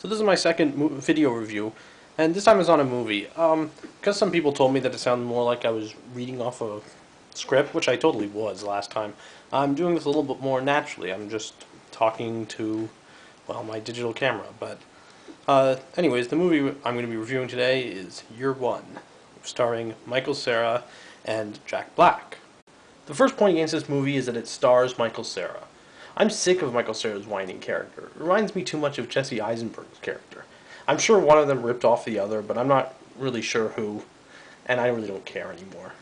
So this is my second video review, and this time it's on a movie. Because some people told me that it sounded more like I was reading off a script, which I totally was last time. I'm doing this a little bit more naturally. I'm just talking to, well, my digital camera. But anyways, the movie I'm going to be reviewing today is Year One, starring Michael Cera and Jack Black. The first point against this movie is that it stars Michael Cera. I'm sick of Michael Cera's whining character. It reminds me too much of Jesse Eisenberg's character. I'm sure one of them ripped off the other, but I'm not really sure who, and I really don't care anymore.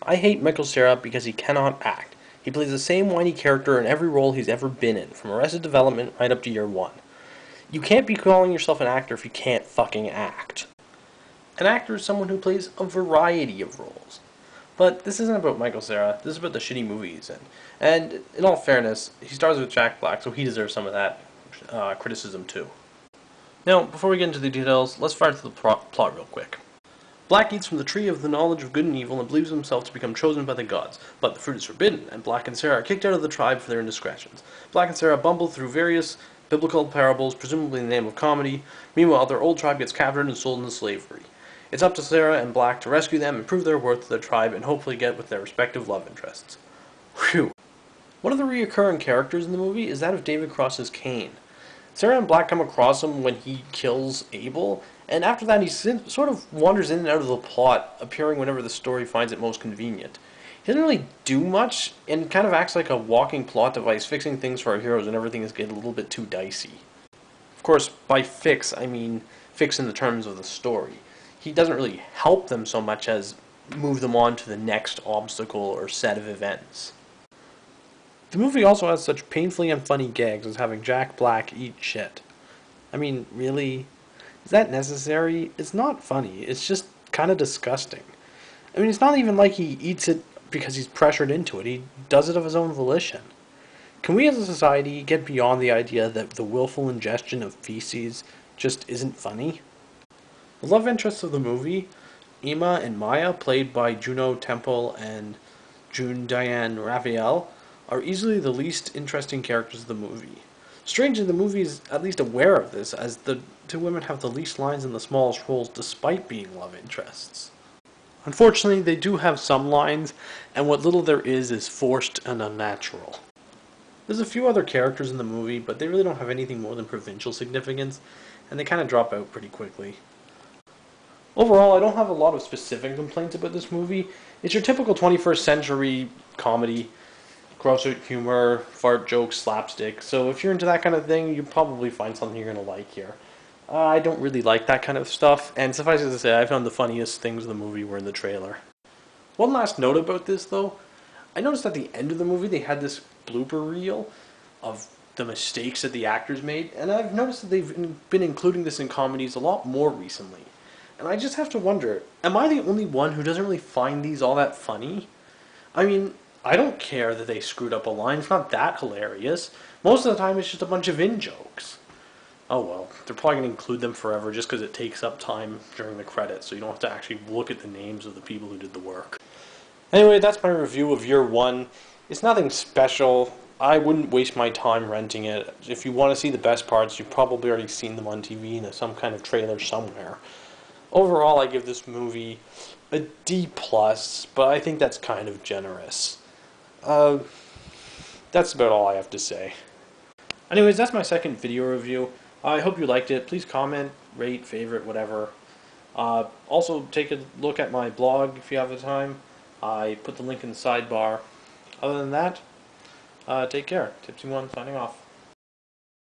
I hate Michael Cera because he cannot act. He plays the same whiny character in every role he's ever been in, from Arrested Development right up to Year One. You can't be calling yourself an actor if you can't fucking act. An actor is someone who plays a variety of roles. But this isn't about Michael Cera, this is about the shitty movie he's in. And in all fairness, he stars with Jack Black, so he deserves some of that criticism too. Now, before we get into the details, let's fire through the plot real quick. Black eats from the tree of the knowledge of good and evil and believes himself to become chosen by the gods, but the fruit is forbidden, and Black and Cera are kicked out of the tribe for their indiscretions. Black and Cera bumble through various biblical parables, presumably in the name of comedy. Meanwhile, their old tribe gets captured and sold into slavery. It's up to Cera and Black to rescue them and prove their worth to their tribe and hopefully get with their respective love interests. Whew. One of the reoccurring characters in the movie is that of David Cross's Cain. Cera and Black come across him when he kills Abel, and after that he sort of wanders in and out of the plot, appearing whenever the story finds it most convenient. He doesn't really do much, and kind of acts like a walking plot device, fixing things for our heroes when everything is getting a little bit too dicey. Of course, by fix, I mean fix in the terms of the story. He doesn't really help them so much as move them on to the next obstacle or set of events. The movie also has such painfully unfunny gags as having Jack Black eat shit. I mean, really? Is that necessary? It's not funny, it's just kind of disgusting. I mean, it's not even like he eats it because he's pressured into it, he does it of his own volition. Can we as a society get beyond the idea that the willful ingestion of feces just isn't funny? The love interests of the movie, Emma and Maya, played by Juno Temple and June Diane Raphael, are easily the least interesting characters of the movie. Strangely, the movie is at least aware of this, as the two women have the least lines and the smallest roles despite being love interests. Unfortunately, they do have some lines, and what little there is forced and unnatural. There's a few other characters in the movie, but they really don't have anything more than provincial significance, and they kind of drop out pretty quickly. Overall, I don't have a lot of specific complaints about this movie. It's your typical 21st century comedy, gross out humor, fart jokes, slapstick. So if you're into that kind of thing, you'll probably find something you're going to like here. I don't really like that kind of stuff, and suffice it to say, I found the funniest things in the movie were in the trailer. One last note about this, though. I noticed at the end of the movie they had this blooper reel of the mistakes that the actors made, and I've noticed that they've been including this in comedies a lot more recently. And I just have to wonder, am I the only one who doesn't really find these all that funny? I mean, I don't care that they screwed up a line, it's not that hilarious. Most of the time it's just a bunch of in-jokes. Oh well, they're probably going to include them forever just because it takes up time during the credits, so you don't have to actually look at the names of the people who did the work. Anyway, that's my review of Year One. It's nothing special. I wouldn't waste my time renting it. If you want to see the best parts, you've probably already seen them on TV in some kind of trailer somewhere. Overall, I give this movie a D+, but I think that's kind of generous. That's about all I have to say. Anyways, that's my second video review. I hope you liked it. Please comment, rate, favorite, whatever. Also, take a look at my blog if you have the time. I put the link in the sidebar. Other than that, take care. Tipsy1 signing off.